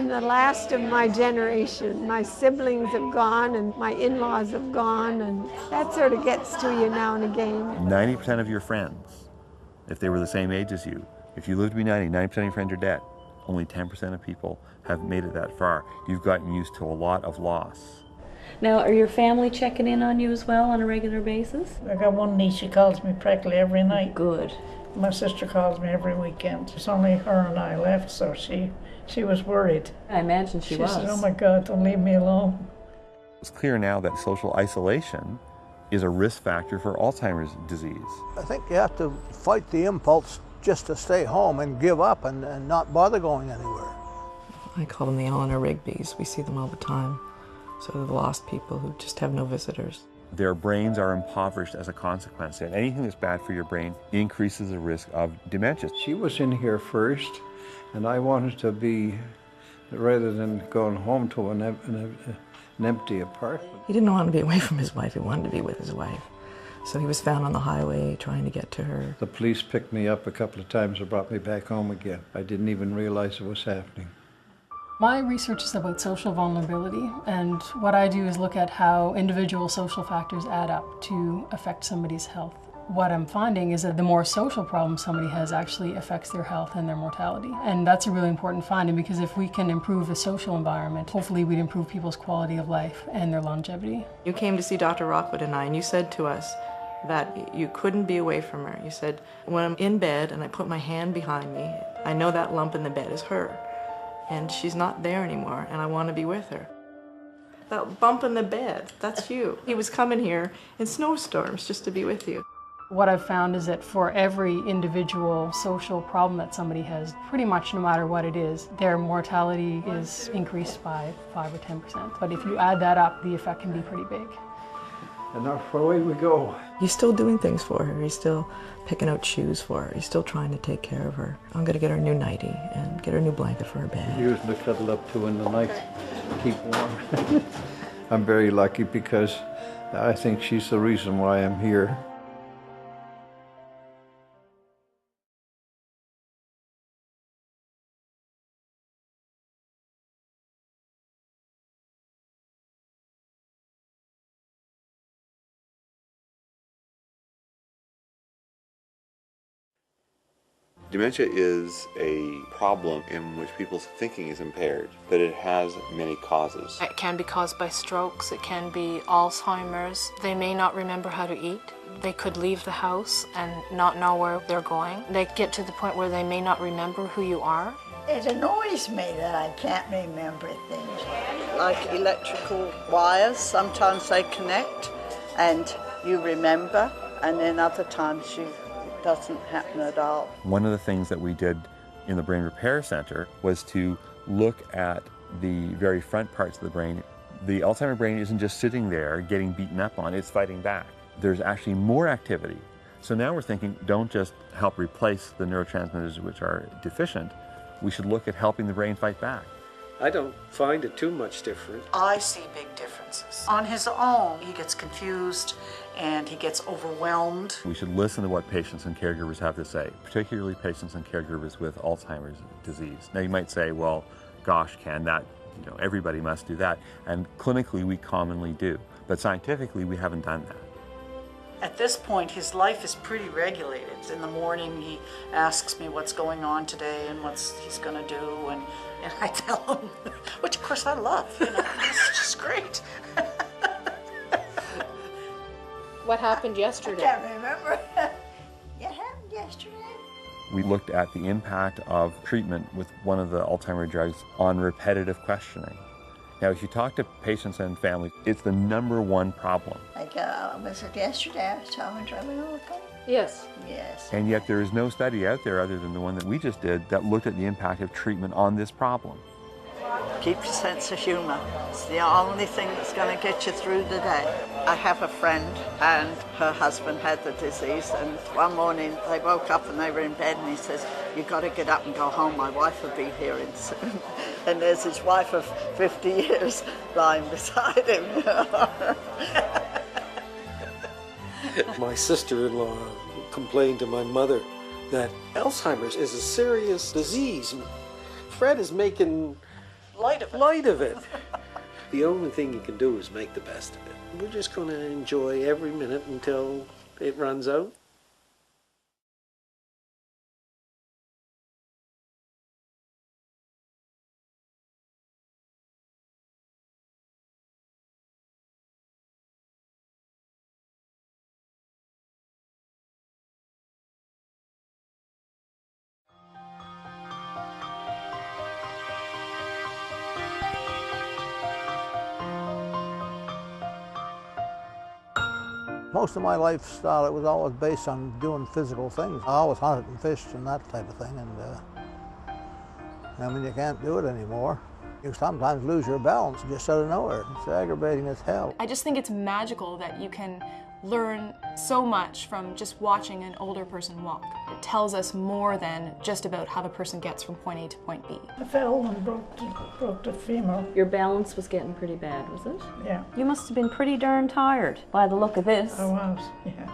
I'm the last of my generation. My siblings have gone and my in-laws have gone, and that sort of gets to you now and again. 90% of your friends, if they were the same age as you, if you live to be 90% of your friends are dead. Only 10% of people have made it that far. You've gotten used to a lot of loss. Now, are your family checking in on you as well on a regular basis? I got one niece, she calls me practically every night. Good. My sister calls me every weekend. It's only her and I left, so she was worried. I imagine she was. She said, oh my God, don't leave me alone. It's clear now that social isolation is a risk factor for Alzheimer's disease. I think you have to fight the impulse just to stay home and give up and not bother going anywhere. I call them the Eleanor Rigby's. We see them all the time. So they're the lost people who just have no visitors. Their brains are impoverished as a consequence, and anything that's bad for your brain increases the risk of dementia. She was in here first, and I wanted to be, rather than going home to an empty apartment. He didn't want to be away from his wife. He wanted to be with his wife. So he was found on the highway trying to get to her. The police picked me up a couple of times and brought me back home again. I didn't even realize it was happening. My research is about social vulnerability, and what I do is look at how individual social factors add up to affect somebody's health. What I'm finding is that the more social problems somebody has actually affects their health and their mortality. And that's a really important finding, because if we can improve the social environment, hopefully we'd improve people's quality of life and their longevity. You came to see Dr. Rockwood and I, and you said to us that you couldn't be away from her. You said, when I'm in bed and I put my hand behind me, I know that lump in the bed is her. And she's not there anymore, and I want to be with her. That bump in the bed, that's you. He was coming here in snowstorms just to be with you. What I've found is that for every individual social problem that somebody has, pretty much no matter what it is, their mortality is increased by 5 or 10%. But if you add that up, the effect can be pretty big. And off away we go. He's still doing things for her. He's still picking out shoes for her. He's still trying to take care of her. I'm going to get her a new nightie and get her a new blanket for her bed. Using to cuddle up to in the night to keep warm. I'm very lucky because I think she's the reason why I'm here. Dementia is a problem in which people's thinking is impaired, but it has many causes. It can be caused by strokes, it can be Alzheimer's. They may not remember how to eat. They could leave the house and not know where they're going. They get to the point where they may not remember who you are. It annoys me that I can't remember things. Like electrical wires, sometimes they connect and you remember, and then other times it doesn't happen at all. One of the things that we did in the Brain Repair Center was to look at the very front parts of the brain. The Alzheimer's brain isn't just sitting there getting beaten up on, it's fighting back. There's actually more activity. So now we're thinking, don't just help replace the neurotransmitters which are deficient, we should look at helping the brain fight back. I don't find it too much different. I see big differences. On his own, he gets confused and he gets overwhelmed. We should listen to what patients and caregivers have to say, particularly patients and caregivers with Alzheimer's disease. Now you might say, well, gosh, Ken, that, everybody must do that. And clinically, we commonly do. But scientifically, we haven't done that. At this point, his life is pretty regulated. In the morning, he asks me what's going on today and what he's going to do, and I tell him, which of course I love. It's just great. What happened yesterday? I can't remember. It happened yesterday. We looked at the impact of treatment with one of the Alzheimer's drugs on repetitive questioning. Now, if you talk to patients and families, it's the #1 problem. Like, was it yesterday I was talking to him? Yes. Yes. And yet there is no study out there other than the one that we just did that looked at the impact of treatment on this problem. Keep your sense of humor. It's the only thing that's going to get you through the day. I have a friend and her husband had the disease, and one morning they woke up and they were in bed and he says, "You got to get up and go home, my wife will be here soon." And there's his wife of 50 years lying beside him. My sister-in-law complained to my mother that Alzheimer's is a serious disease. Fred is making light of it. The only thing you can do is make the best of it. We're just going to enjoy every minute until it runs out. Most of my lifestyle, it was always based on doing physical things. I always hunted and fished and that type of thing, and I mean, you can't do it anymore. You sometimes lose your balance just out of nowhere. It's aggravating as hell. I just think it's magical that you can learn so much from just watching an older person walk. It tells us more than just about how the person gets from point A to point B. I fell and broke the femur. Your balance was getting pretty bad, was it? Yeah. You must have been pretty darn tired by the look of this. I was, yeah.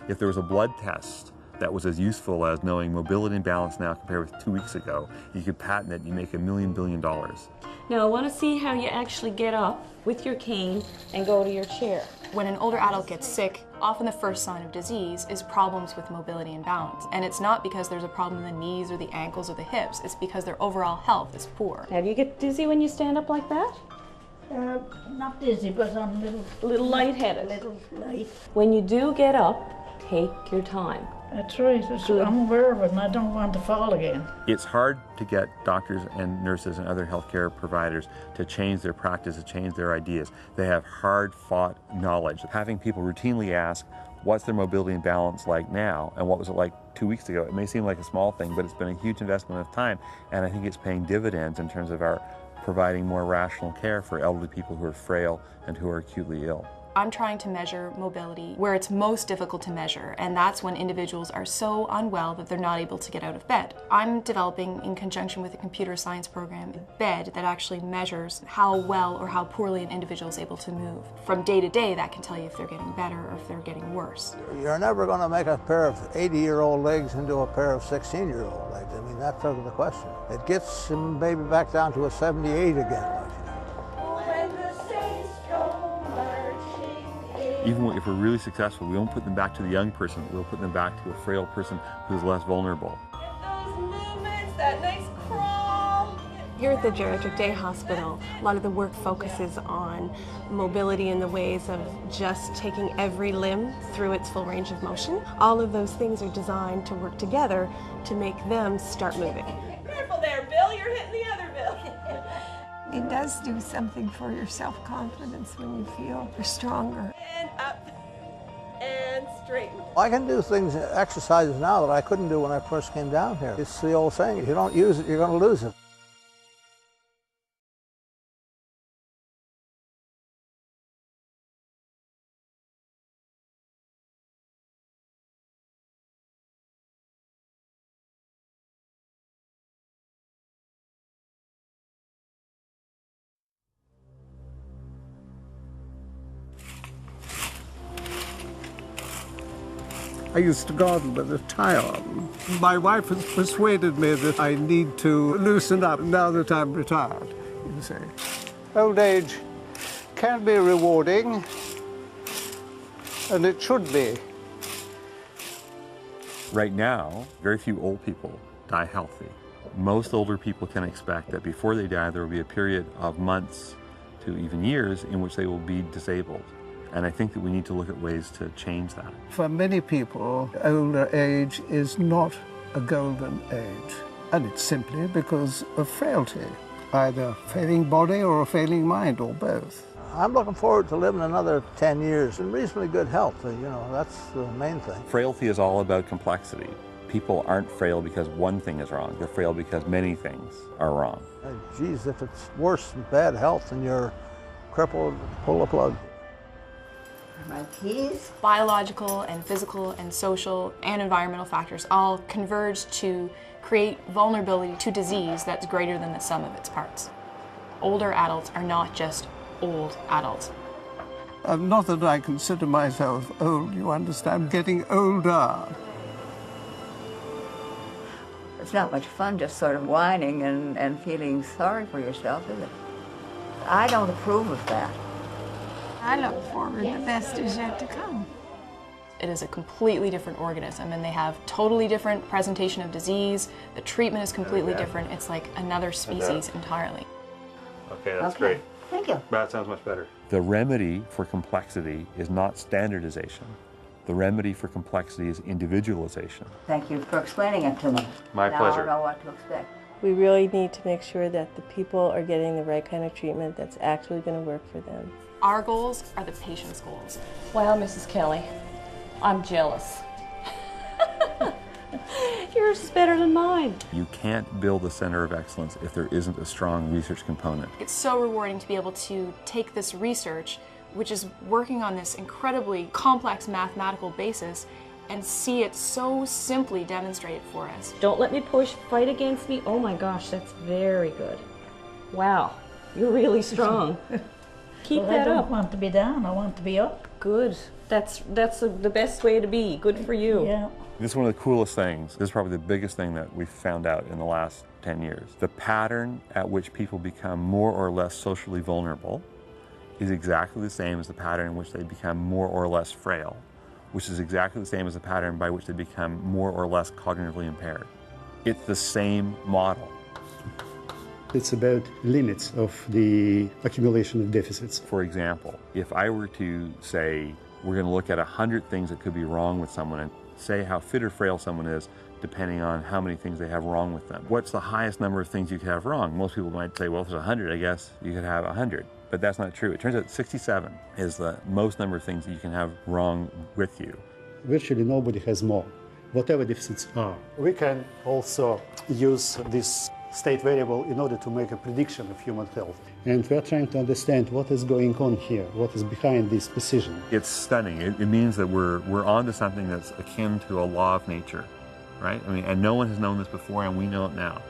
If there was a blood test that was as useful as knowing mobility and balance now compared with 2 weeks ago, you could patent it and you make $1 billion. Now I want to see how you actually get up with your cane and go to your chair. When an older adult gets sick, often the first sign of disease is problems with mobility and balance. And it's not because there's a problem in the knees or the ankles or the hips, it's because their overall health is poor. Now do you get dizzy when you stand up like that? Not dizzy, but I'm A little lightheaded. A little light. When you do get up, take your time. That's right. I'm aware of it and I don't want to fall again. It's hard to get doctors and nurses and other healthcare providers to change their practice, to change their ideas. They have hard-fought knowledge. Having people routinely ask, what's their mobility and balance like now, and what was it like 2 weeks ago? It may seem like a small thing, but it's been a huge investment of time, and I think it's paying dividends in terms of our providing more rational care for elderly people who are frail and who are acutely ill. I'm trying to measure mobility where it's most difficult to measure, and that's when individuals are so unwell that they're not able to get out of bed. I'm developing, in conjunction with a computer science program, a bed that actually measures how well or how poorly an individual is able to move. From day to day, that can tell you if they're getting better or if they're getting worse. You're never going to make a pair of 80-year-old legs into a pair of 16-year-old legs. I mean, that's out of the question. It gets them maybe back down to a 78 again. Even if we're really successful, we won't put them back to the young person, we'll put them back to a frail person who's less vulnerable. Get those movements, that nice crawl. Here at the Geriatric Day Hospital, a lot of the work focuses on mobility in the ways of just taking every limb through its full range of motion. All of those things are designed to work together to make them start moving. Careful there, Bill, you're hitting the other Bill. It does do something for your self-confidence when you feel you're stronger. And up and straighten. I can do things, exercises now that I couldn't do when I first came down here. It's the old saying, if you don't use it, you're going to lose it. I used to garden with a tie on. My wife has persuaded me that I need to loosen up now that I'm retired, you see. Old age can be rewarding, and it should be. Right now, very few old people die healthy. Most older people can expect that before they die, there will be a period of months to even years in which they will be disabled. And I think that we need to look at ways to change that. For many people, older age is not a golden age. And it's simply because of frailty, either a failing body or a failing mind, or both. I'm looking forward to living another 10 years in reasonably good health. You know, that's the main thing. Frailty is all about complexity. People aren't frail because one thing is wrong. They're frail because many things are wrong. Geez, if it's worse than bad health and you're crippled, pull the plug. My keys. Biological and physical and social and environmental factors all converge to create vulnerability to disease that's greater than the sum of its parts. Older adults are not just old adults. Not that I consider myself old, you understand, I'm getting older. It's not much fun just sort of whining and feeling sorry for yourself, is it? I don't approve of that. I look forward to the best is yet to come. It is a completely different organism, and they have totally different presentation of disease. The treatment is completely different. It's like another species entirely. Okay, that's great. Thank you. That sounds much better. The remedy for complexity is not standardization. The remedy for complexity is individualization. Thank you for explaining it to me. My pleasure. Now I know what to expect. We really need to make sure that the people are getting the right kind of treatment that's actually going to work for them. Our goals are the patient's goals. Well, Mrs. Kelly, I'm jealous. Yours is better than mine. You can't build a center of excellence if there isn't a strong research component. It's so rewarding to be able to take this research, which is working on this incredibly complex mathematical basis, and see it so simply demonstrated for us. Don't let me push, fight against me. Oh my gosh, that's very good. Wow, you're really strong. Keep Well, that I don't up. want to be down, I want to be up. Good. That's the best way to be. Good for you. Yeah. This is one of the coolest things. This is probably the biggest thing that we've found out in the last 10 years. The pattern at which people become more or less socially vulnerable is exactly the same as the pattern in which they become more or less frail, which is exactly the same as the pattern by which they become more or less cognitively impaired. It's the same model. It's about limits of the accumulation of deficits. For example, if I were to say, we're going to look at 100 things that could be wrong with someone and say how fit or frail someone is depending on how many things they have wrong with them. What's the highest number of things you could have wrong? Most people might say, well, if there's 100, I guess you could have 100. But that's not true. It turns out 67 is the most number of things that you can have wrong with you. Virtually nobody has more, whatever deficits are. We can also use this state variable in order to make a prediction of human health. And we're trying to understand what is going on here, what is behind this precision. It's stunning. It means that we're onto something that's akin to a law of nature, right? I mean, and no one has known this before, and we know it now.